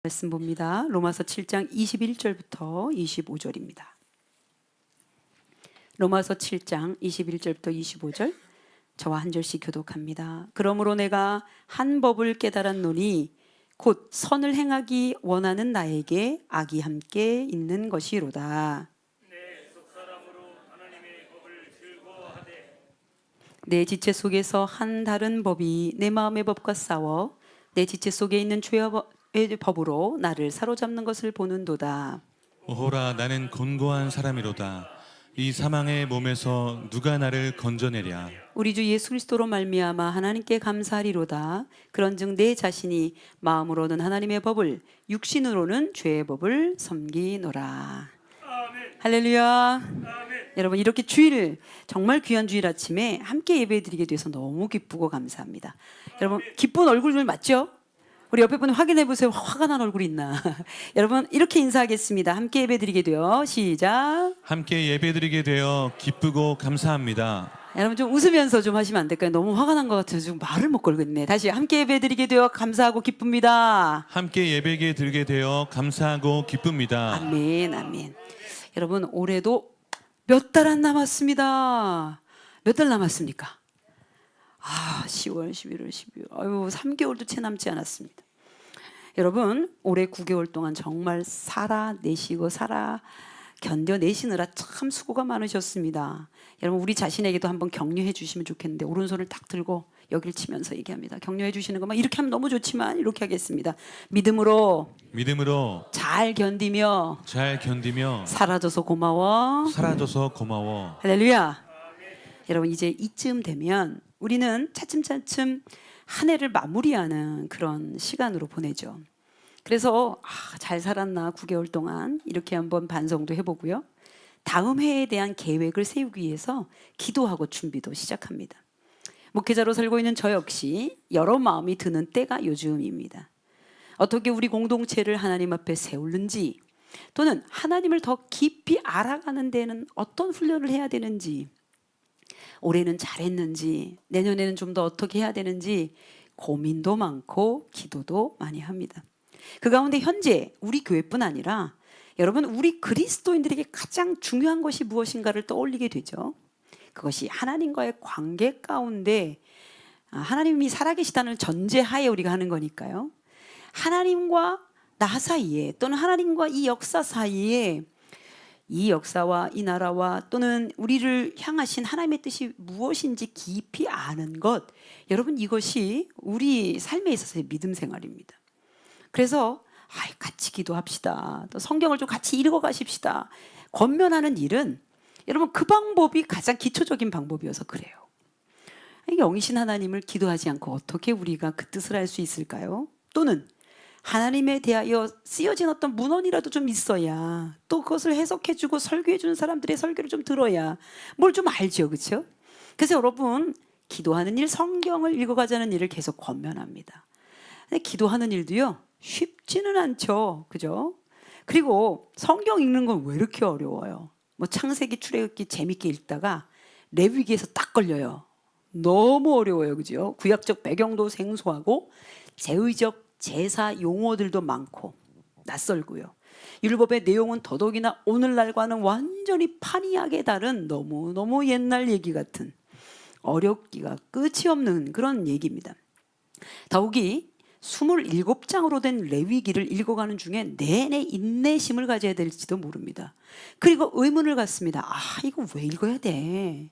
말씀 봅니다. 로마서 7장 21절부터 25절입니다. 로마서 7장 21절부터 25절 저와 한 절씩 교독합니다. 그러므로 내가 한 법을 깨달았노니 곧 선을 행하기 원하는 나에게 악이 함께 있는 것이로다. 내 지체 속에서 한 다른 법이 내 마음의 법과 싸워 내 지체 속에 있는 죄의 법으로 나를 사로잡는 것을 보는도다. 오호라, 나는 곤고한 사람이로다. 이 사망의 몸에서 누가 나를 건져내랴. 우리 주 예수 그리스도로 말미암아 하나님께 감사하리로다. 그런즉 내 자신이 마음으로는 하나님의 법을, 육신으로는 죄의 법을 섬기노라. 아멘. 할렐루야. 아멘. 여러분, 이렇게 주일, 정말 귀한 주일 아침에 함께 예배드리게 돼서 너무 기쁘고 감사합니다. 아멘. 여러분, 기쁜 얼굴들 맞죠? 우리 옆에 분 확인해 보세요. 화가 난 얼굴이 있나? 여러분, 이렇게 인사하겠습니다. 함께 예배드리게 되어 시작. 함께 예배드리게 되어 기쁘고 감사합니다. 여러분, 좀 웃으면서 좀 하시면 안 될까요? 너무 화가 난 것 같아서 지금 말을 못 걸겠네. 다시 함께 예배드리게 되어 감사하고 기쁩니다. 함께 예배게 드리게 되어 감사하고 기쁩니다. 아멘, 아멘. 여러분, 올해도 몇 달 안 남았습니다. 몇 달 남았습니까? 10월, 11월, 12월. 3개월도 채 남지 않았습니다. 여러분, 올해 9개월 동안 정말 살아내시고 견뎌내시느라 참 수고가 많으셨습니다. 여러분, 우리 자신에게도 한번 격려해 주시면 좋겠는데, 오른손을 딱 들고 여길 치면서 얘기합니다. 격려해 주시는 것만 이렇게 하면 너무 좋지만 이렇게 하겠습니다. 믿음으로 잘 견디며 사라져서 고마워. 할렐루야. 여러분, 이제 이쯤 되면 우리는 차츰차츰 한 해를 마무리하는 그런 시간으로 보내죠. 그래서 잘 살았나 9개월 동안 이렇게 한번 반성도 해보고요. 다음 해에 대한 계획을 세우기 위해서 기도하고 준비도 시작합니다. 목회자로 살고 있는 저 역시 여러 마음이 드는 때가 요즘입니다. 어떻게 우리 공동체를 하나님 앞에 세우는지, 또는 하나님을 더 깊이 알아가는 데는 어떤 훈련을 해야 되는지, 올해는 잘했는지, 내년에는 좀 더 어떻게 해야 되는지 고민도 많고 기도도 많이 합니다. 그 가운데 현재 우리 교회뿐 아니라 여러분, 우리 그리스도인들에게 가장 중요한 것이 무엇인가를 떠올리게 되죠. 그것이 하나님과의 관계 가운데 하나님이 살아계시다는 전제하에 우리가 하는 거니까요. 하나님과 나 사이에, 또는 하나님과 이 역사 사이에, 이 역사와 이 나라와 또는 우리를 향하신 하나님의 뜻이 무엇인지 깊이 아는 것, 여러분, 이것이 우리 삶에 있어서의 믿음 생활입니다. 그래서 같이 기도합시다. 또 성경을 좀 같이 읽어가십시다. 권면하는 일은 여러분, 그 방법이 가장 기초적인 방법이어서 그래요. 영이신 하나님을 기도하지 않고 어떻게 우리가 그 뜻을 알 수 있을까요? 또는 하나님에 대하여 쓰여진 어떤 문헌이라도 좀 있어야, 또 그것을 해석해주고 설교해주는 사람들의 설교를 좀 들어야 뭘 좀 알죠, 그렇죠? 그래서 여러분, 기도하는 일, 성경을 읽어가자는 일을 계속 권면합니다. 근데 기도하는 일도요, 쉽지는 않죠, 그죠? 그리고 성경 읽는 건 왜 이렇게 어려워요? 창세기, 출애굽기 재밌게 읽다가 레위기에서 딱 걸려요. 너무 어려워요, 그죠? 구약적 배경도 생소하고 제의적 제사 용어들도 많고 낯설고요. 율법의 내용은 더더욱이나 오늘날과는 완전히 판이하게 다른 너무너무 옛날 얘기 같은, 어렵기가 끝이 없는 그런 얘기입니다. 더욱이 27장으로 된 레위기를 읽어가는 중에 내내 인내심을 가져야 될지도 모릅니다. 그리고 의문을 갖습니다. 이거 왜 읽어야 돼?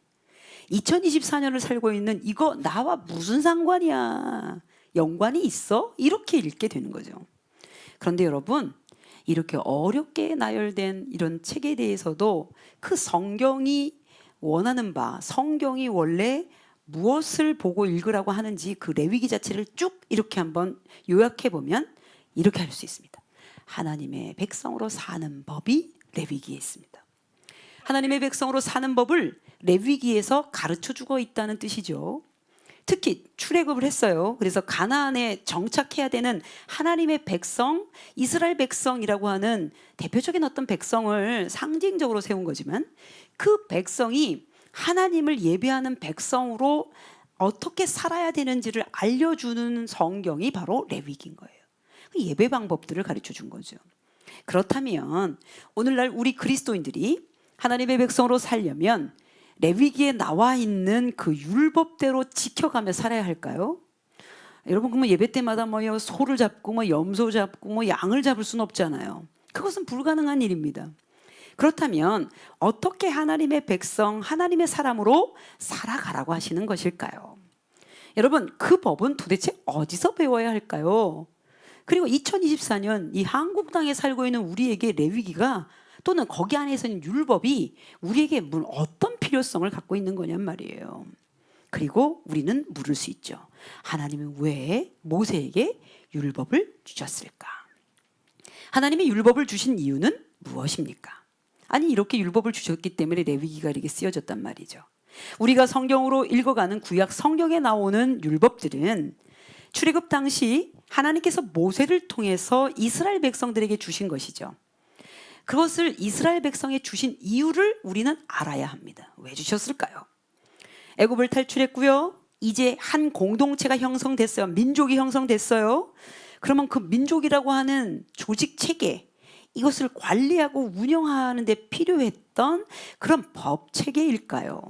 2024년을 살고 있는 이거 나와 무슨 상관이야? 연관이 있어? 이렇게 읽게 되는 거죠. 그런데 여러분, 이렇게 어렵게 나열된 이런 책에 대해서도 그 성경이 원하는 바, 성경이 원래 무엇을 보고 읽으라고 하는지 그 레위기 자체를 쭉 이렇게 한번 요약해 보면 이렇게 할 수 있습니다. 하나님의 백성으로 사는 법이 레위기에 있습니다. 하나님의 백성으로 사는 법을 레위기에서 가르쳐주고 있다는 뜻이죠. 특히 출애굽을 했어요. 그래서 가나안에 정착해야 되는 하나님의 백성, 이스라엘 백성이라고 하는 대표적인 어떤 백성을 상징적으로 세운 거지만, 그 백성이 하나님을 예배하는 백성으로 어떻게 살아야 되는지를 알려주는 성경이 바로 레위기인 거예요. 예배 방법들을 가르쳐 준 거죠. 그렇다면 오늘날 우리 그리스도인들이 하나님의 백성으로 살려면 레위기에 나와 있는 그 율법대로 지켜가며 살아야 할까요? 여러분, 그러면 예배 때마다 뭐 소를 잡고 뭐 염소 잡고 뭐 양을 잡을 수는 없잖아요. 그것은 불가능한 일입니다. 그렇다면 어떻게 하나님의 백성, 하나님의 사람으로 살아가라고 하시는 것일까요? 여러분, 그 법은 도대체 어디서 배워야 할까요? 그리고 2024년 이 한국 땅에 살고 있는 우리에게 레위기가 또는 거기 안에 있는 율법이 우리에게 어떤 필요성을 갖고 있는 거냔 말이에요. 그리고 우리는 물을 수 있죠. 하나님은 왜 모세에게 율법을 주셨을까? 하나님이 율법을 주신 이유는 무엇입니까? 아니, 이렇게 율법을 주셨기 때문에 레위기가 이렇게 쓰여졌단 말이죠. 우리가 성경으로 읽어가는 구약 성경에 나오는 율법들은 출애굽 당시 하나님께서 모세를 통해서 이스라엘 백성들에게 주신 것이죠. 그것을 이스라엘 백성에 주신 이유를 우리는 알아야 합니다. 왜 주셨을까요? 애굽을 탈출했고요. 이제 한 공동체가 형성됐어요. 민족이 형성됐어요. 그러면 그 민족이라고 하는 조직 체계, 이것을 관리하고 운영하는 데 필요했던 그런 법 체계일까요?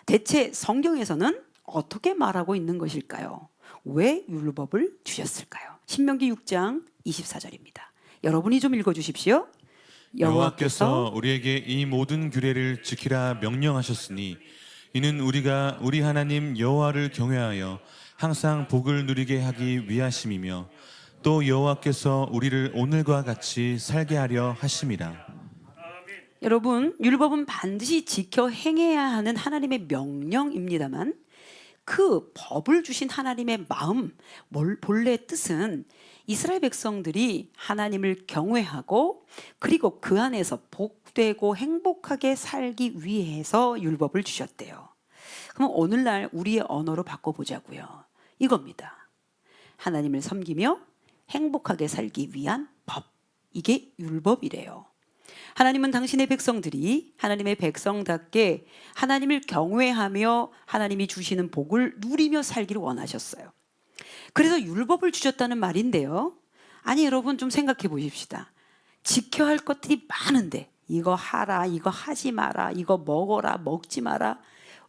대체 성경에서는 어떻게 말하고 있는 것일까요? 왜 율법을 주셨을까요? 신명기 6장 24절입니다. 여러분이 좀 읽어주십시오. 여호와께서 우리에게 이 모든 규례를 지키라 명령하셨으니 이는 우리가 우리 하나님 여호와를 경외하여 항상 복을 누리게 하기 위하심이며 또 여호와께서 우리를 오늘과 같이 살게 하려 하심이라. 여러분, 율법은 반드시 지켜 행해야 하는 하나님의 명령입니다만 그 법을 주신 하나님의 마음, 본래 뜻은 이스라엘 백성들이 하나님을 경외하고 그리고 그 안에서 복되고 행복하게 살기 위해서 율법을 주셨대요. 그럼 오늘날 우리의 언어로 바꿔보자고요. 이겁니다. 하나님을 섬기며 행복하게 살기 위한 법, 이게 율법이래요. 하나님은 당신의 백성들이 하나님의 백성답게 하나님을 경외하며 하나님이 주시는 복을 누리며 살기를 원하셨어요. 그래서 율법을 주셨다는 말인데요. 아니, 여러분 좀 생각해 보십시다. 지켜야 할 것들이 많은데 이거 하라, 이거 하지 마라, 이거 먹어라, 먹지 마라,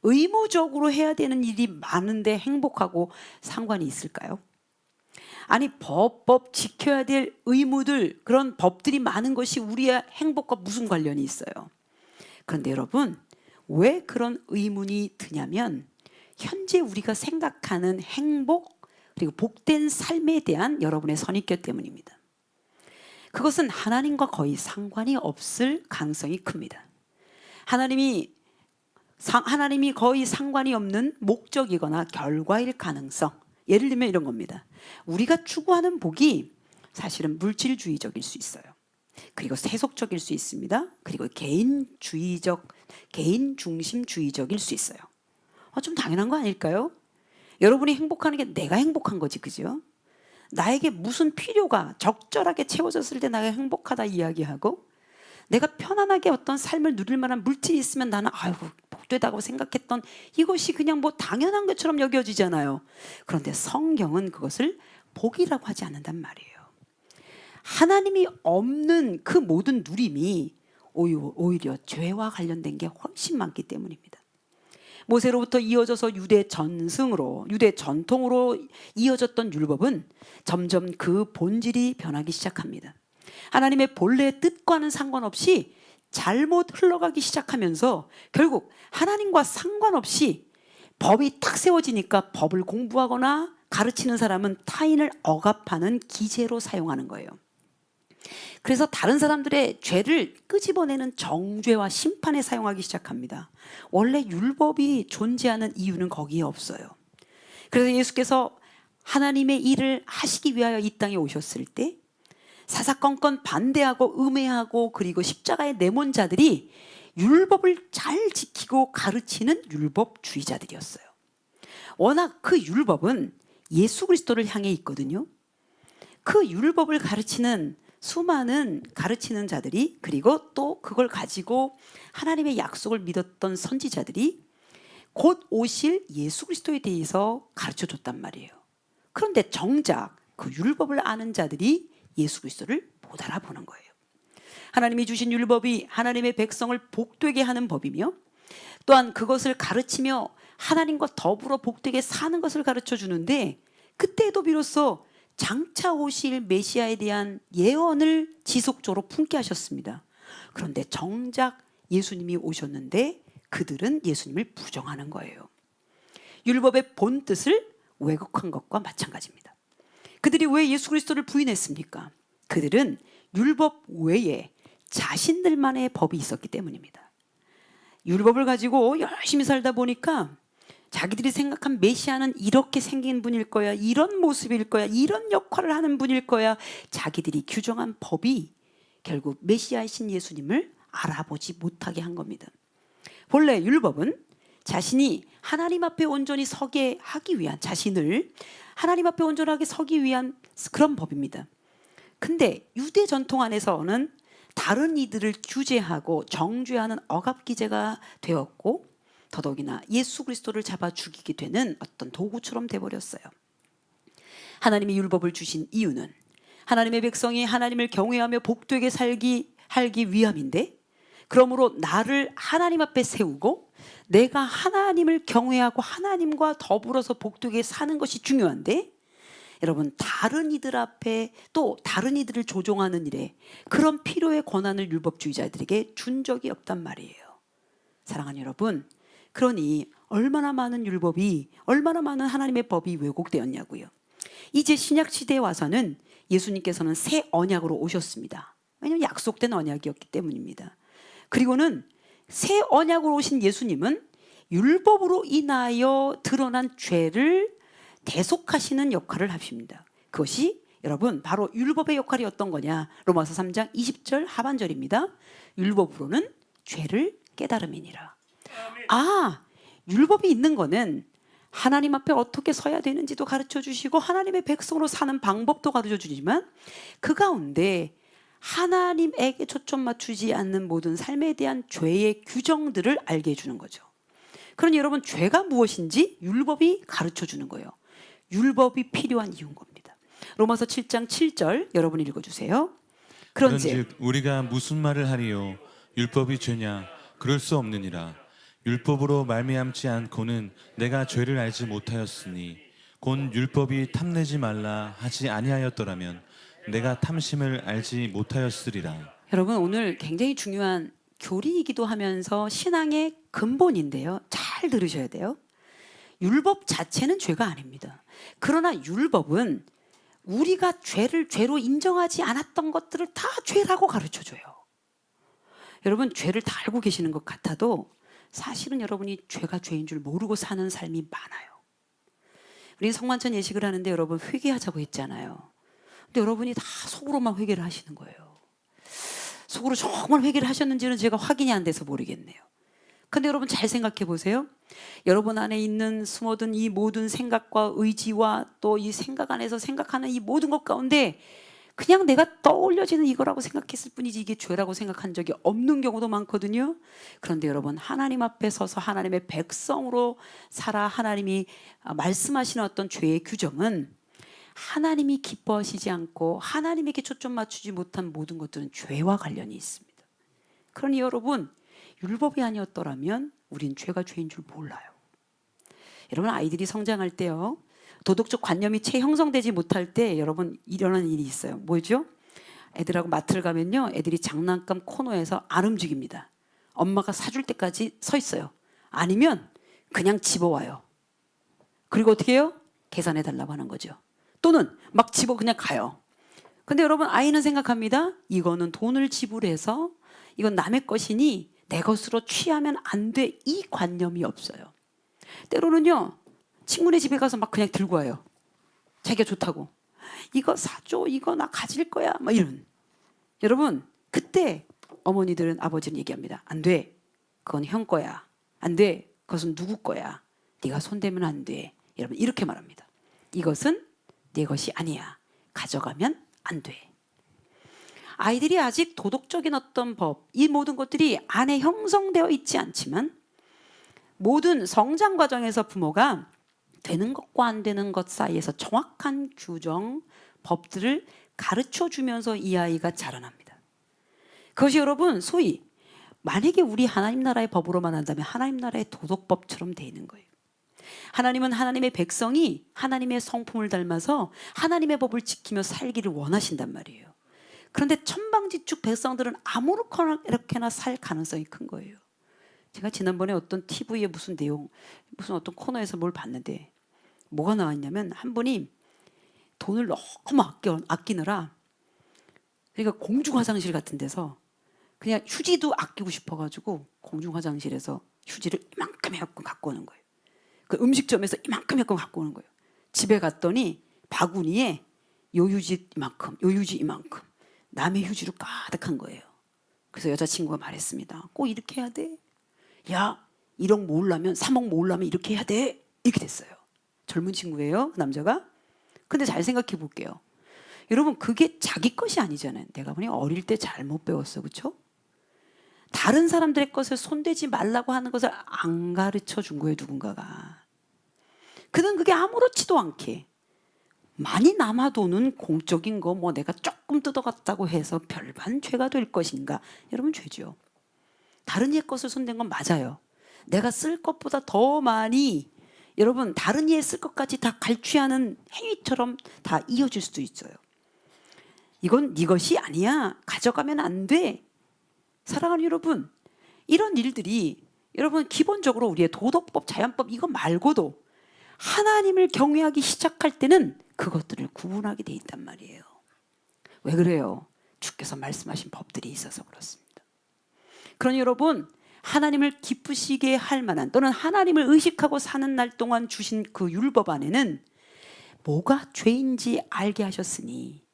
의무적으로 해야 되는 일이 많은데 행복하고 상관이 있을까요? 아니, 법 지켜야 될 의무들, 그런 법들이 많은 것이 우리의 행복과 무슨 관련이 있어요? 그런데 여러분, 왜 그런 의문이 드냐면 현재 우리가 생각하는 행복 그리고 복된 삶에 대한 여러분의 선입견 때문입니다. 그것은 하나님과 거의 상관이 없을 가능성이 큽니다. 하나님이 거의 상관이 없는 목적이거나 결과일 가능성. 예를 들면 이런 겁니다. 우리가 추구하는 복이 사실은 물질주의적일 수 있어요. 그리고 세속적일 수 있습니다. 그리고 개인 중심주의적일 수 있어요. 좀 당연한 거 아닐까요? 여러분이 행복하는 게 내가 행복한 거지, 그죠? 나에게 무슨 필요가 적절하게 채워졌을 때 나가 행복하다 이야기하고, 내가 편안하게 어떤 삶을 누릴 만한 물질이 있으면 나는 아이고 복되다고 생각했던 이것이 그냥 뭐 당연한 것처럼 여겨지잖아요. 그런데 성경은 그것을 복이라고 하지 않는단 말이에요. 하나님이 없는 그 모든 누림이 오히려 죄와 관련된 게 훨씬 많기 때문입니다. 모세로부터 이어져서 유대 전통으로 이어졌던 율법은 점점 그 본질이 변하기 시작합니다. 하나님의 본래 뜻과는 상관없이 잘못 흘러가기 시작하면서 결국 하나님과 상관없이 법이 딱 세워지니까 법을 공부하거나 가르치는 사람은 타인을 억압하는 기제로 사용하는 거예요. 그래서 다른 사람들의 죄를 끄집어내는 정죄와 심판에 사용하기 시작합니다. 원래 율법이 존재하는 이유는 거기에 없어요. 그래서 예수께서 하나님의 일을 하시기 위하여 이 땅에 오셨을 때 사사건건 반대하고 음해하고 그리고 십자가에 내몬 자들이 율법을 잘 지키고 가르치는 율법주의자들이었어요. 워낙 그 율법은 예수 그리스도를 향해 있거든요. 그 율법을 가르치는 수많은 가르치는 자들이 그리고 또 그걸 가지고 하나님의 약속을 믿었던 선지자들이 곧 오실 예수 그리스도에 대해서 가르쳐줬단 말이에요. 그런데 정작 그 율법을 아는 자들이 예수 그리스도를 못 알아보는 거예요. 하나님이 주신 율법이 하나님의 백성을 복되게 하는 법이며 또한 그것을 가르치며 하나님과 더불어 복되게 사는 것을 가르쳐 주는데, 그때도 비로소 장차 오실 메시아에 대한 예언을 지속적으로 품게 하셨습니다. 그런데 정작 예수님이 오셨는데 그들은 예수님을 부정하는 거예요. 율법의 본 뜻을 왜곡한 것과 마찬가지입니다. 그들이 왜 예수 그리스도를 부인했습니까? 그들은 율법 외에 자신들만의 법이 있었기 때문입니다. 율법을 가지고 열심히 살다 보니까 자기들이 생각한 메시아는 이렇게 생긴 분일 거야, 이런 모습일 거야, 이런 역할을 하는 분일 거야, 자기들이 규정한 법이 결국 메시아이신 예수님을 알아보지 못하게 한 겁니다. 본래 율법은 자신이 하나님 앞에 온전히 서게 하기 위한, 자신을 하나님 앞에 온전하게 서기 위한 그런 법입니다. 근데 유대 전통 안에서는 다른 이들을 규제하고 정죄하는 억압기제가 되었고, 더더욱이나 예수 그리스도를 잡아 죽이게 되는 어떤 도구처럼 돼버렸어요. 하나님이 율법을 주신 이유는 하나님의 백성이 하나님을 경외하며 복되게 살기 위함인데, 그러므로 나를 하나님 앞에 세우고 내가 하나님을 경외하고 하나님과 더불어서 복되게 사는 것이 중요한데, 여러분 다른 이들 앞에 또 다른 이들을 조종하는 일에 그런 필요의 권한을 율법주의자들에게 준 적이 없단 말이에요. 사랑하는 여러분, 그러니 얼마나 많은 율법이, 얼마나 많은 하나님의 법이 왜곡되었냐고요. 이제 신약 시대에 와서는 예수님께서는 새 언약으로 오셨습니다. 왜냐하면 약속된 언약이었기 때문입니다. 그리고는 새 언약으로 오신 예수님은 율법으로 인하여 드러난 죄를 대속하시는 역할을 하십니다. 그것이 여러분 바로 율법의 역할이 어떤 거냐? 로마서 3장 20절 하반절입니다. 율법으로는 죄를 깨달음이니라. 아, 율법이 있는 거는 하나님 앞에 어떻게 서야 되는지도 가르쳐 주시고 하나님의 백성으로 사는 방법도 가르쳐 주지만, 그 가운데 하나님에게 초점 맞추지 않는 모든 삶에 대한 죄의 규정들을 알게 해주는 거죠. 그러니 여러분, 죄가 무엇인지 율법이 가르쳐 주는 거예요. 율법이 필요한 이유인 겁니다. 로마서 7장 7절 여러분 읽어주세요. 그런즉 우리가 무슨 말을 하리요? 율법이 죄냐? 그럴 수 없느니라. 율법으로 말미암지 않고는 내가 죄를 알지 못하였으니, 곧 율법이 탐내지 말라 하지 아니하였더라면 내가 탐심을 알지 못하였으리라. 여러분, 오늘 굉장히 중요한 교리이기도 하면서 신앙의 근본인데요, 잘 들으셔야 돼요. 율법 자체는 죄가 아닙니다. 그러나 율법은 우리가 죄를 죄로 인정하지 않았던 것들을 다 죄라고 가르쳐줘요. 여러분, 죄를 다 알고 계시는 것 같아도 사실은 여러분이 죄가 죄인 줄 모르고 사는 삶이 많아요. 우리 성만찬 예식을 하는데 여러분 회개하자고 했잖아요. 근데 여러분이 다 속으로만 회개를 하시는 거예요. 속으로 정말 회개를 하셨는지는 제가 확인이 안 돼서 모르겠네요. 근데 여러분 잘 생각해 보세요. 여러분 안에 있는 숨어든 이 모든 생각과 의지와 또 이 생각 안에서 생각하는 이 모든 것 가운데 그냥 내가 떠올려지는 이거라고 생각했을 뿐이지 이게 죄라고 생각한 적이 없는 경우도 많거든요. 그런데 여러분, 하나님 앞에 서서 하나님의 백성으로 살아 하나님이 말씀하시는 어떤 죄의 규정은 하나님이 기뻐하시지 않고 하나님에게 초점 맞추지 못한 모든 것들은 죄와 관련이 있습니다. 그러니 여러분, 율법이 아니었더라면 우린 죄가 죄인 줄 몰라요. 여러분, 아이들이 성장할 때요, 도덕적 관념이 채 형성되지 못할 때 여러분 일어나는 일이 있어요. 뭐죠? 애들하고 마트를 가면요, 애들이 장난감 코너에서 안 움직입니다. 엄마가 사줄 때까지 서 있어요. 아니면 그냥 집어와요. 그리고 어떻게 해요? 계산해 달라고 하는 거죠. 또는 막 집어 그냥 가요. 근데 여러분, 아이는 생각합니다. 이거는 돈을 지불해서 이건 남의 것이니 내 것으로 취하면 안 돼. 이 관념이 없어요. 때로는요, 친구네 집에 가서 막 그냥 들고 와요. 자기가 좋다고. 이거 사줘. 이거 나 가질 거야. 막 이런. 여러분, 그때 어머니들은, 아버지는 얘기합니다. 안 돼. 그건 형 거야. 안 돼. 그것은 누구 거야. 네가 손대면 안 돼. 여러분, 이렇게 말합니다. 이것은 내 것이 아니야. 가져가면 안 돼. 아이들이 아직 도덕적인 어떤 법, 이 모든 것들이 안에 형성되어 있지 않지만 모든 성장 과정에서 부모가 되는 것과 안 되는 것 사이에서 정확한 규정, 법들을 가르쳐 주면서 이 아이가 자라납니다. 그것이 여러분 소위 만약에 우리 하나님 나라의 법으로만 한다면 하나님 나라의 도덕법처럼 돼 있는 거예요. 하나님은 하나님의 백성이 하나님의 성품을 닮아서 하나님의 법을 지키며 살기를 원하신단 말이에요. 그런데 천방지축 백성들은 아무렇거나 이렇게나 살 가능성이 큰 거예요. 제가 지난번에 어떤 TV에 무슨 어떤 코너에서 뭘 봤는데 뭐가 나왔냐면 한 분이 돈을 너무 아끼느라 그러니까 공중 화장실 같은 데서 그냥 휴지도 아끼고 싶어가지고 공중 화장실에서 휴지를 이만큼 해갖고 갖고 오는 거예요. 그 음식점에서 이만큼 해갖고 갖고 오는 거예요. 집에 갔더니 바구니에 요 휴지 이만큼, 요 휴지 이만큼 남의 휴지로 가득한 거예요. 그래서 여자친구가 말했습니다. 꼭 이렇게 해야 돼. 야 1억 모으려면 3억 모으려면 이렇게 해야 돼. 이렇게 됐어요. 젊은 친구예요, 그 남자가. 근데 잘 생각해 볼게요. 여러분 그게 자기 것이 아니잖아요. 내가 보니 어릴 때 잘못 배웠어, 그렇죠? 다른 사람들의 것을 손대지 말라고 하는 것을 안 가르쳐 준 거예요, 누군가가. 그는 그게 아무렇지도 않게 많이 남아도는 공적인 거 뭐 내가 조금 뜯어갔다고 해서 별반 죄가 될 것인가? 여러분 죄죠. 다른 이의 것을 손댄 건 맞아요. 내가 쓸 것보다 더 많이 여러분 다른 이의 쓸 것까지 다 갈취하는 행위처럼 다 이어질 수도 있어요. 이건 네 것이 아니야. 가져가면 안 돼. 사랑하는 여러분, 이런 일들이 여러분 기본적으로 우리의 도덕법, 자연법 이거 말고도 하나님을 경외하기 시작할 때는 그것들을 구분하게 돼 있단 말이에요. 왜 그래요? 주께서 말씀하신 법들이 있어서 그렇습니다. 그러니 여러분 하나님을 기쁘시게 할 만한 또는 하나님을 의식하고 사는 날 동안 주신 그 율법 안에는 뭐가 죄인지 알게 하셨으니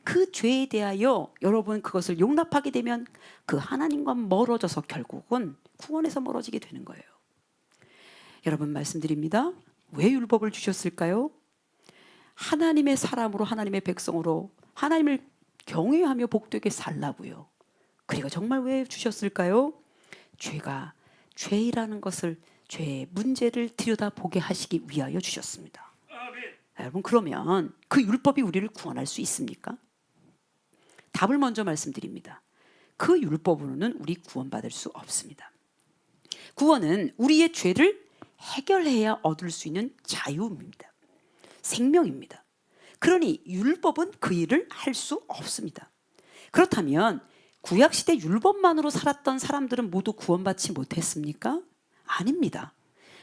그 죄에 대하여 여러분 그것을 용납하게 되면 그 하나님과 멀어져서 결국은 구원에서 멀어지게 되는 거예요. 여러분 말씀드립니다. 왜 율법을 주셨을까요? 하나님의 사람으로 하나님의 백성으로 하나님을 경외하며 복되게 살라고요. 그리고 정말 왜 주셨을까요? 죄가 죄라는 것을 죄의 문제를 들여다보게 하시기 위하여 주셨습니다. 여러분 그러면 그 율법이 우리를 구원할 수 있습니까? 답을 먼저 말씀드립니다. 그 율법으로는 우리 구원받을 수 없습니다. 구원은 우리의 죄를 해결해야 얻을 수 있는 자유입니다. 생명입니다. 그러니 율법은 그 일을 할 수 없습니다. 그렇다면 구약시대 율법만으로 살았던 사람들은 모두 구원받지 못했습니까? 아닙니다.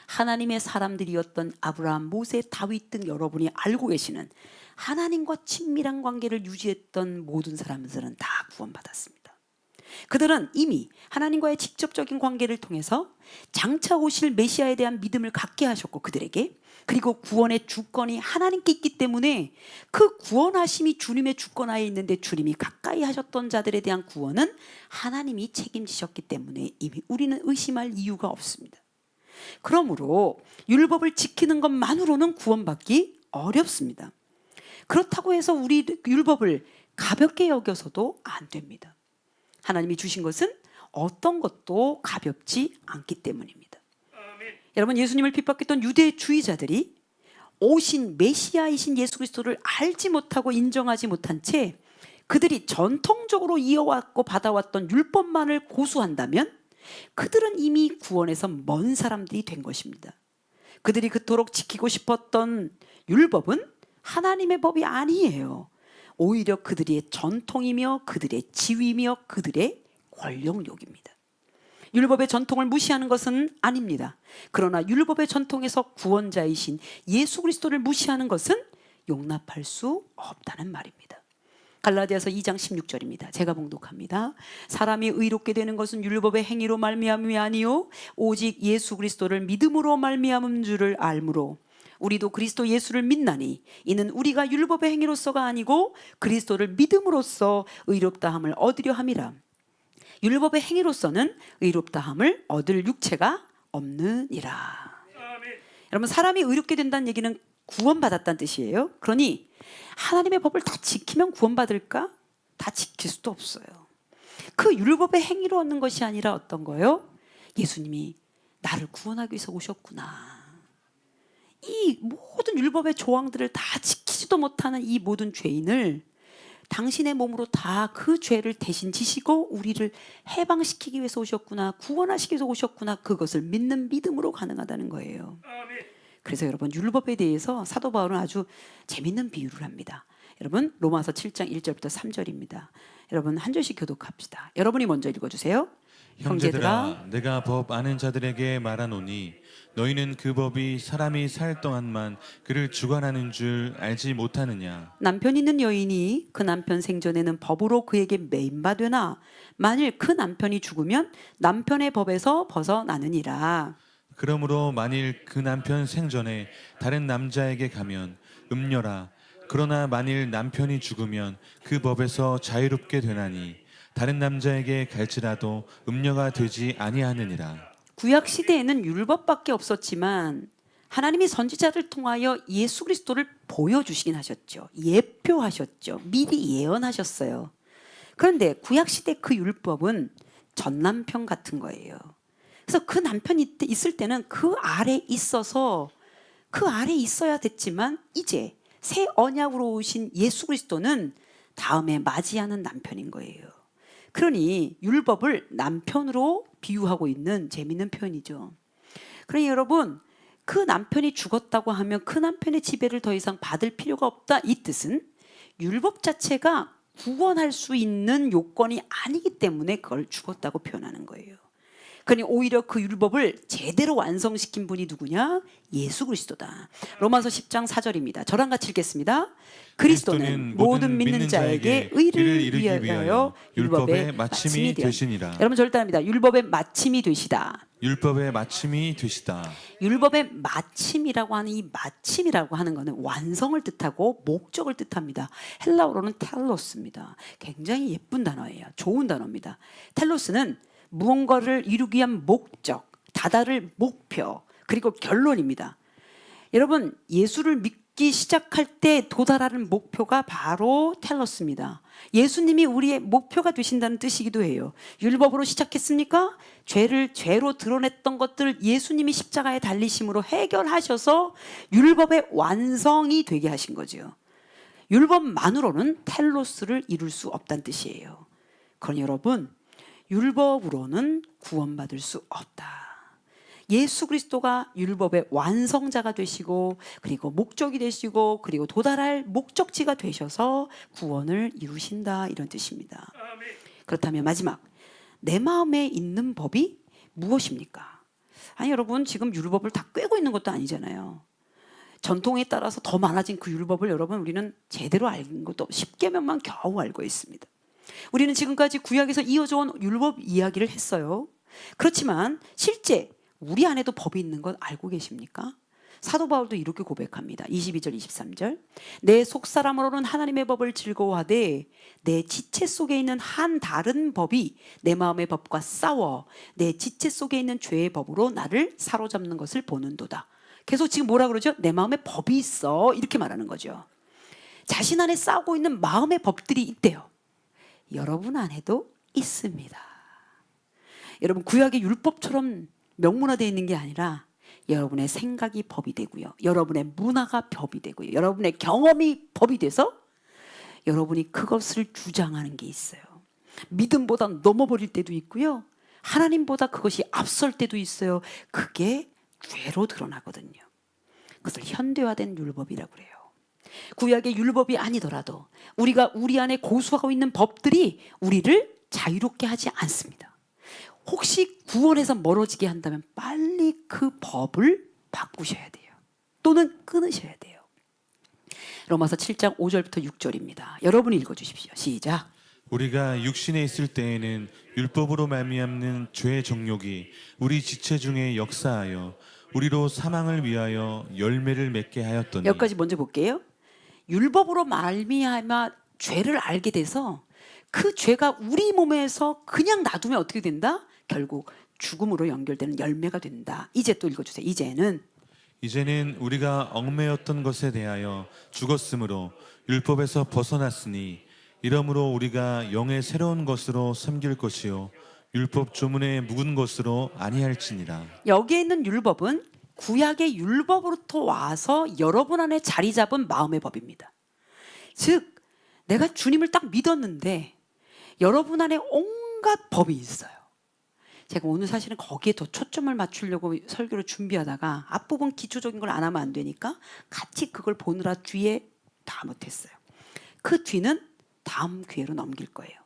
하나님의 사람들이었던 아브라함, 모세, 다윗 등 여러분이 알고 계시는 하나님과 친밀한 관계를 유지했던 모든 사람들은 다 구원받았습니다. 그들은 이미 하나님과의 직접적인 관계를 통해서 장차 오실 메시아에 대한 믿음을 갖게 하셨고 그들에게 그리고 구원의 주권이 하나님께 있기 때문에 그 구원하심이 주님의 주권하에 있는데 주님이 가까이 하셨던 자들에 대한 구원은 하나님이 책임지셨기 때문에 이미 우리는 의심할 이유가 없습니다. 그러므로 율법을 지키는 것만으로는 구원받기 어렵습니다. 그렇다고 해서 우리 율법을 가볍게 여겨서도 안 됩니다. 하나님이 주신 것은 어떤 것도 가볍지 않기 때문입니다. 여러분 예수님을 핍박했던 유대주의자들이 오신 메시아이신 예수 그리스도를 알지 못하고 인정하지 못한 채 그들이 전통적으로 이어왔고 받아왔던 율법만을 고수한다면 그들은 이미 구원에서 먼 사람들이 된 것입니다. 그들이 그토록 지키고 싶었던 율법은 하나님의 법이 아니에요. 오히려 그들의 전통이며 그들의 지위며 그들의 권력욕입니다. 율법의 전통을 무시하는 것은 아닙니다. 그러나 율법의 전통에서 구원자이신 예수 그리스도를 무시하는 것은 용납할 수 없다는 말입니다. 갈라디아서 2장 16절입니다. 제가 봉독합니다. 사람이 의롭게 되는 것은 율법의 행위로 말미암음이 아니요 오직 예수 그리스도를 믿음으로 말미암은 줄을 알므로 우리도 그리스도 예수를 믿나니 이는 우리가 율법의 행위로서가 아니고 그리스도를 믿음으로써 의롭다함을 얻으려 함이라. 율법의 행위로서는 의롭다함을 얻을 육체가 없느니라. 여러분 사람이 의롭게 된다는 얘기는 구원받았다는 뜻이에요. 그러니 하나님의 법을 다 지키면 구원받을까? 다 지킬 수도 없어요. 그 율법의 행위로 얻는 것이 아니라 어떤 거예요? 예수님이 나를 구원하기 위해서 오셨구나. 이 모든 율법의 조항들을 다 지키지도 못하는 이 모든 죄인을 당신의 몸으로 다 그 죄를 대신 지시고 우리를 해방시키기 위해서 오셨구나, 구원하시기 위해서 오셨구나, 그것을 믿는 믿음으로 가능하다는 거예요. 그래서 여러분, 율법에 대해서 사도 바울은 아주 재밌는 비유를 합니다. 여러분, 로마서 7장 1절부터 3절입니다. 여러분, 한 절씩 교독합시다. 여러분이 먼저 읽어주세요. 형제들아, 내가 법 아는 자들에게 말하노니 너희는 그 법이 사람이 살 동안만 그를 주관하는 줄 알지 못하느냐. 남편 있는 여인이 그 남편 생전에는 법으로 그에게 매임바 되나 만일 그 남편이 죽으면 남편의 법에서 벗어나느니라. 그러므로 만일 그 남편 생전에 다른 남자에게 가면 음녀라. 그러나 만일 남편이 죽으면 그 법에서 자유롭게 되나니 다른 남자에게 갈지라도 음녀가 되지 아니하느니라. 구약 시대에는 율법밖에 없었지만 하나님이 선지자를 통하여 예수 그리스도를 보여주시긴 하셨죠. 예표하셨죠. 미리 예언하셨어요. 그런데 구약 시대 그 율법은 전 남편 같은 거예요. 그래서 그 남편이 있을 때는 그 아래 있어서 그 아래 있어야 됐지만 이제 새 언약으로 오신 예수 그리스도는 다음에 맞이하는 남편인 거예요. 그러니 율법을 남편으로 비유하고 있는 재미있는 표현이죠. 그러니 여러분, 그 남편이 죽었다고 하면 그 남편의 지배를 더 이상 받을 필요가 없다, 이 뜻은 율법 자체가 구원할 수 있는 요건이 아니기 때문에 그걸 죽었다고 표현하는 거예요. 그러니 오히려 그 율법을 제대로 완성시킨 분이 누구냐? 예수 그리스도다. 로마서 10장 4절입니다. 저랑 같이 읽겠습니다. 그리스도는 모든 믿는 자에게 의를 이루기 위하여 율법의 마침이 되시니라. 여러분 절대 합니다. 율법의 마침이 되시다. 율법의 마침이 되시다. 율법의 마침이라고 하는 이 마침이라고 하는 것은 완성을 뜻하고 목적을 뜻합니다. 헬라어로는 텔로스입니다. 굉장히 예쁜 단어예요. 좋은 단어입니다. 텔로스는 무언가를 이루기 위한 목적, 다다를 목표, 그리고 결론입니다. 여러분, 예수를 믿기 시작할 때 도달하는 목표가 바로 텔로스입니다. 예수님이 우리의 목표가 되신다는 뜻이기도 해요. 율법으로 시작했습니까? 죄를 죄로 드러냈던 것들을 예수님이 십자가에 달리심으로 해결하셔서 율법의 완성이 되게 하신 거죠. 율법만으로는 텔로스를 이룰 수 없다는 뜻이에요. 그러니 여러분, 율법으로는 구원받을 수 없다. 예수 그리스도가 율법의 완성자가 되시고 그리고 목적이 되시고 그리고 도달할 목적지가 되셔서 구원을 이루신다, 이런 뜻입니다. 그렇다면 마지막, 내 마음에 있는 법이 무엇입니까? 아니 여러분, 지금 율법을 다 꿰고 있는 것도 아니잖아요. 전통에 따라서 더 많아진 그 율법을 여러분, 우리는 제대로 알는 것도 10계명만 겨우 알고 있습니다. 우리는 지금까지 구약에서 이어져 온 율법 이야기를 했어요. 그렇지만 실제 우리 안에도 법이 있는 건 알고 계십니까? 사도 바울도 이렇게 고백합니다. 22절 23절. 내 속사람으로는 하나님의 법을 즐거워하되 내 지체 속에 있는 한 다른 법이 내 마음의 법과 싸워 내 지체 속에 있는 죄의 법으로 나를 사로잡는 것을 보는도다. 계속 지금 뭐라 그러죠? 내 마음에 법이 있어, 이렇게 말하는 거죠. 자신 안에 싸우고 있는 마음의 법들이 있대요. 여러분 안에도 있습니다. 여러분, 구약의 율법처럼 명문화되어 있는 게 아니라 여러분의 생각이 법이 되고요, 여러분의 문화가 법이 되고요, 여러분의 경험이 법이 돼서 여러분이 그것을 주장하는 게 있어요. 믿음보다 넘어버릴 때도 있고요, 하나님보다 그것이 앞설 때도 있어요. 그게 죄로 드러나거든요. 그것을 현대화된 율법이라고 그래요. 구약의 율법이 아니더라도 우리가 우리 안에 고수하고 있는 법들이 우리를 자유롭게 하지 않습니다. 혹시 구원에서 멀어지게 한다면 빨리 그 법을 바꾸셔야 돼요. 또는 끊으셔야 돼요. 로마서 7장 5절부터 6절입니다. 여러분이 읽어주십시오. 시작. 우리가 육신에 있을 때에는 율법으로 말미암는 죄의 정욕이 우리 지체 중에 역사하여 우리로 사망을 위하여 열매를 맺게 하였더니. 여기까지 먼저 볼게요. 율법으로 말미암아 죄를 알게 돼서 그 죄가 우리 몸에서 그냥 놔두면 어떻게 된다? 결국 죽음으로 연결되는 열매가 된다. 이제 또 읽어주세요. 이제는 우리가 얽매였던 것에 대하여 죽었으므로 율법에서 벗어났으니 이러므로 우리가 영의 새로운 것으로 섬길 것이요 율법 조문에 묵은 것으로 아니할지니라. 여기에 있는 율법은 구약의 율법으로부터 와서 여러분 안에 자리 잡은 마음의 법입니다. 즉 내가 주님을 딱 믿었는데 여러분 안에 온갖 법이 있어요. 제가 오늘 사실은 거기에 더 초점을 맞추려고 설교를 준비하다가 앞부분 기초적인 걸 안 하면 안 되니까 같이 그걸 보느라 뒤에 다 못했어요. 그 뒤는 다음 기회로 넘길 거예요.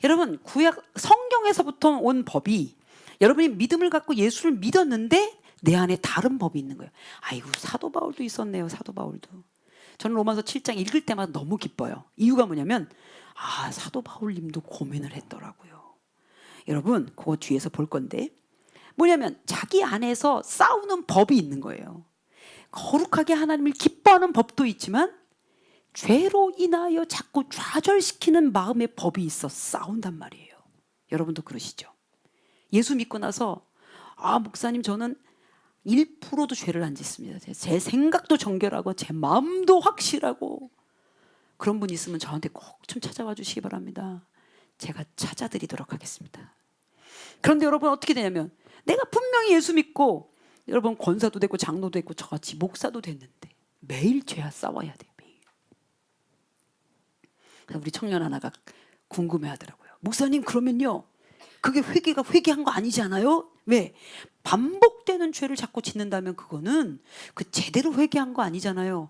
여러분 구약 성경에서부터 온 법이 여러분이 믿음을 갖고 예수를 믿었는데 내 안에 다른 법이 있는 거예요. 아이고 사도 바울도 있었네요. 사도 바울도. 저는 로마서 7장 읽을 때마다 너무 기뻐요. 이유가 뭐냐면 사도 바울님도 고민을 했더라고요. 여러분 그거 뒤에서 볼 건데 뭐냐면 자기 안에서 싸우는 법이 있는 거예요. 거룩하게 하나님을 기뻐하는 법도 있지만 죄로 인하여 자꾸 좌절시키는 마음의 법이 있어 싸운단 말이에요. 여러분도 그러시죠? 예수 믿고 나서 목사님 저는 1%도 죄를 안 짓습니다. 제 생각도 정결하고 제 마음도 확실하고 그런 분 있으면 저한테 꼭 좀 찾아와 주시기 바랍니다. 제가 찾아드리도록 하겠습니다. 그런데 여러분 어떻게 되냐면 내가 분명히 예수 믿고 여러분 권사도 됐고 장로도 됐고 저같이 목사도 됐는데 매일 죄와 싸워야 돼요. 매일. 그래서 우리 청년 하나가 궁금해하더라고요. 목사님 그러면요 그게 회개한 거 아니잖아요? 왜? 반복되는 죄를 자꾸 짓는다면 그거는 그 제대로 회개한 거 아니잖아요.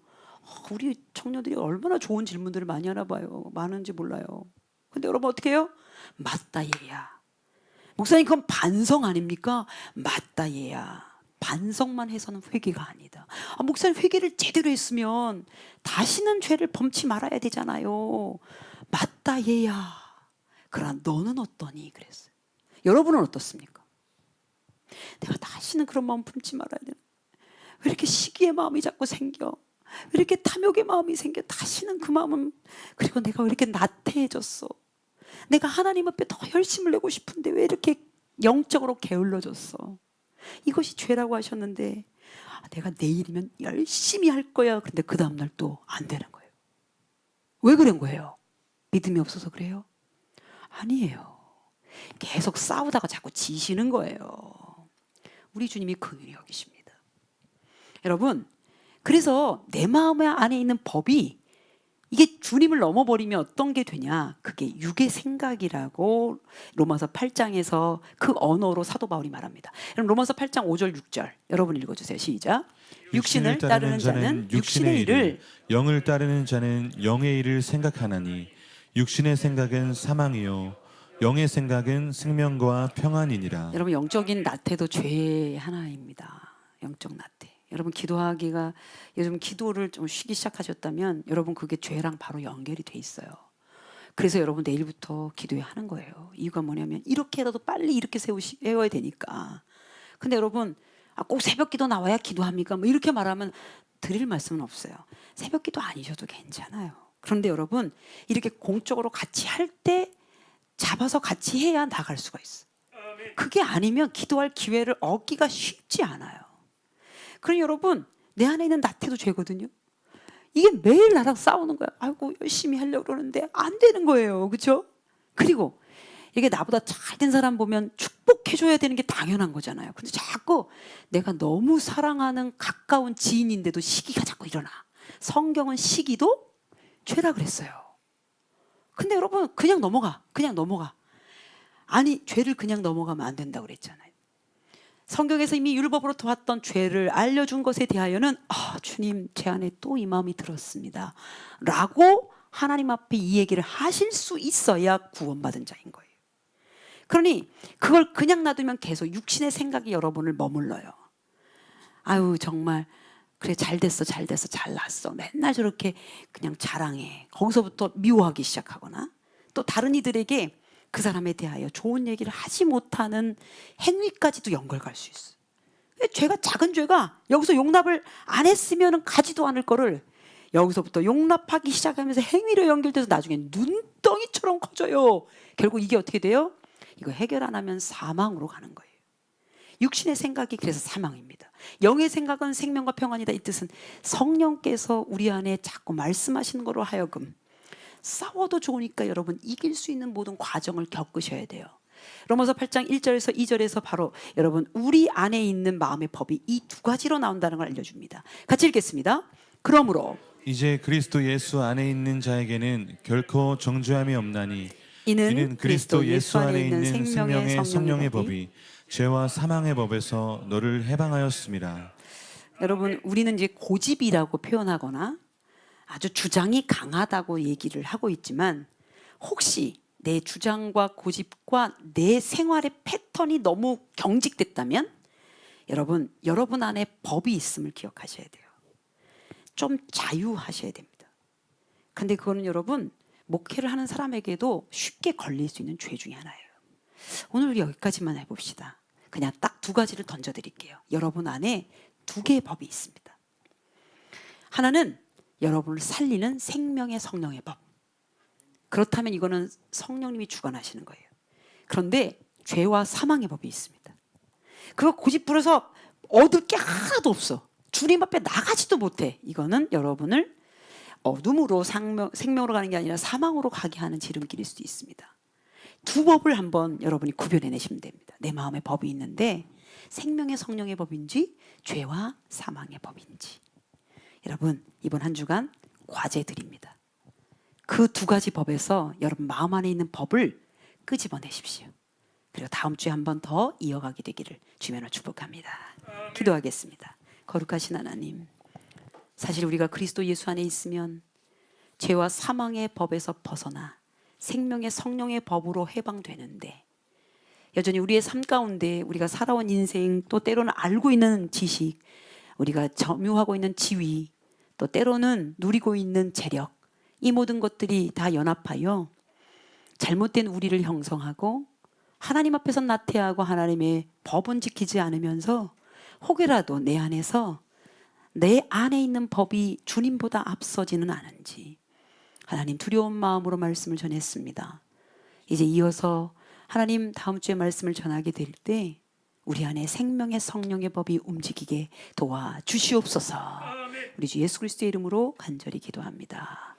우리 청년들이 얼마나 좋은 질문들을 많이 하나 봐요. 많은지 몰라요. 근데 여러분 어떻게 해요? 맞다 얘야. 목사님 그건 반성 아닙니까? 맞다 얘야. 반성만 해서는 회개가 아니다. 목사님 회개를 제대로 했으면 다시는 죄를 범치 말아야 되잖아요. 맞다 얘야. 그러나 너는 어떠니? 그랬어요. 여러분은 어떻습니까? 내가 다시는 그런 마음 품지 말아야 되나? 왜 이렇게 시기의 마음이 자꾸 생겨? 왜 이렇게 탐욕의 마음이 생겨? 다시는 그 마음은 그리고 내가 왜 이렇게 나태해졌어? 내가 하나님 앞에 더 열심을 내고 싶은데 왜 이렇게 영적으로 게을러졌어? 이것이 죄라고 하셨는데 내가 내일이면 열심히 할 거야. 그런데 그 다음날 또 안 되는 거예요. 왜 그런 거예요? 믿음이 없어서 그래요? 아니에요. 계속 싸우다가 자꾸 지시는 거예요. 우리 주님이 긍휼히 여기십니다. 여러분 그래서 내 마음 안에 있는 법이 이게 주님을 넘어버리면 어떤 게 되냐? 그게 육의 생각이라고 로마서 8장에서 그 언어로 사도 바울이 말합니다. 그럼 로마서 8장 5절 6절 여러분 읽어주세요. 시작. 육신을 따르는 자는 육신의 일을 영을 따르는 자는 영의 일을 생각하나니 육신의 생각은 사망이요 영의 생각은 생명과 평안이니라. 여러분 영적인 나태도 죄의 하나입니다. 영적 나태. 여러분 기도하기가 요즘 기도를 좀 쉬기 시작하셨다면 여러분 그게 죄랑 바로 연결이 돼 있어요. 그래서 여러분 내일부터 기도해야 하는 거예요. 이유가 뭐냐면 이렇게라도 빨리 이렇게 세워야 되니까. 근데 여러분 꼭 새벽 기도 나와야 기도합니까? 뭐 이렇게 말하면 드릴 말씀은 없어요. 새벽 기도 아니셔도 괜찮아요. 그런데 여러분 이렇게 공적으로 같이 할 때 잡아서 같이 해야 나갈 수가 있어요. 그게 아니면 기도할 기회를 얻기가 쉽지 않아요. 그럼 여러분 내 안에 있는 나태도 죄거든요. 이게 매일 나랑 싸우는 거야. 아이고 열심히 하려고 그러는데 안 되는 거예요. 그렇죠? 그리고 이게 나보다 잘된 사람 보면 축복해줘야 되는 게 당연한 거잖아요. 근데 자꾸 내가 너무 사랑하는 가까운 지인인데도 시기가 자꾸 일어나. 성경은 시기도 죄라 그랬어요. 근데 여러분 그냥 넘어가. 아니 죄를 그냥 넘어가면 안 된다고 그랬잖아요. 성경에서 이미 율법으로부터 왔던 죄를 알려준 것에 대하여는 주님 제 안에 또 이 마음이 들었습니다 라고 하나님 앞에 이 얘기를 하실 수 있어야 구원받은 자인 거예요. 그러니 그걸 그냥 놔두면 계속 육신의 생각이 여러분을 머물러요. 아유 정말 그래 잘됐어 잘났어 맨날 저렇게 그냥 자랑해. 거기서부터 미워하기 시작하거나 또 다른 이들에게 그 사람에 대하여 좋은 얘기를 하지 못하는 행위까지도 연결 갈 수 있어요. 죄가 작은 죄가 여기서 용납을 안 했으면 가지도 않을 거를 여기서부터 용납하기 시작하면서 행위로 연결돼서 나중에 눈덩이처럼 커져요. 결국 이게 어떻게 돼요? 이거 해결 안 하면 사망으로 가는 거예요. 육신의 생각이 그래서 사망입니다. 영의 생각은 생명과 평안이다. 이 뜻은 성령께서 우리 안에 자꾸 말씀하시는 거로 하여금 싸워도 좋으니까 여러분 이길 수 있는 모든 과정을 겪으셔야 돼요. 로마서 8장 1절에서 2절에서 바로 여러분 우리 안에 있는 마음의 법이 이 두 가지로 나온다는 걸 알려줍니다. 같이 읽겠습니다. 그러므로 이제 그리스도 예수 안에 있는 자에게는 결코 정죄함이 없나니 이는 그리스도 예수 안에 있는 생명의 성령의 성령의 법이 법이 죄와 사망의 법에서 너를 해방하였습니다. 여러분 우리는 이제 고집이라고 표현하거나 아주 주장이 강하다고 얘기를 하고 있지만 혹시 내 주장과 고집과 내 생활의 패턴이 너무 경직됐다면 여러분 안에 법이 있음을 기억하셔야 돼요. 좀 자유하셔야 됩니다. 근데 그거는 여러분 목회를 하는 사람에게도 쉽게 걸릴 수 있는 죄 중에 하나예요. 오늘 우리 여기까지만 해봅시다. 그냥 딱 두 가지를 던져드릴게요. 여러분 안에 두 개의 법이 있습니다. 하나는 여러분을 살리는 생명의 성령의 법. 그렇다면 이거는 성령님이 주관하시는 거예요. 그런데 죄와 사망의 법이 있습니다. 그거 고집 부려서 얻을 게 하나도 없어. 주님 앞에 나가지도 못해. 이거는 여러분을 어둠으로 생명으로 가는 게 아니라 사망으로 가게 하는 지름길일 수도 있습니다. 두 법을 한번 여러분이 구별해내시면 됩니다. 내 마음에 법이 있는데 생명의 성령의 법인지 죄와 사망의 법인지. 여러분 이번 한 주간 과제 드립니다. 그 두 가지 법에서 여러분 마음 안에 있는 법을 끄집어내십시오. 그리고 다음 주에 한 번 더 이어가게 되기를 주님으로 축복합니다. 기도하겠습니다. 거룩하신 하나님, 사실 우리가 그리스도 예수 안에 있으면 죄와 사망의 법에서 벗어나 생명의 성령의 법으로 해방되는데 여전히 우리의 삶 가운데 우리가 살아온 인생 또 때로는 알고 있는 지식, 우리가 점유하고 있는 지위, 또 때로는 누리고 있는 재력, 이 모든 것들이 다 연합하여 잘못된 우리를 형성하고 하나님 앞에서 나태하고 하나님의 법은 지키지 않으면서 혹여라도 내 안에서 내 안에 있는 법이 주님보다 앞서지는 않은지 하나님 두려운 마음으로 말씀을 전했습니다. 이제 이어서 하나님 다음 주에 말씀을 전하게 될 때 우리 안에 생명의 성령의 법이 움직이게 도와주시옵소서. 우리 주 예수 그리스도의 이름으로 간절히 기도합니다.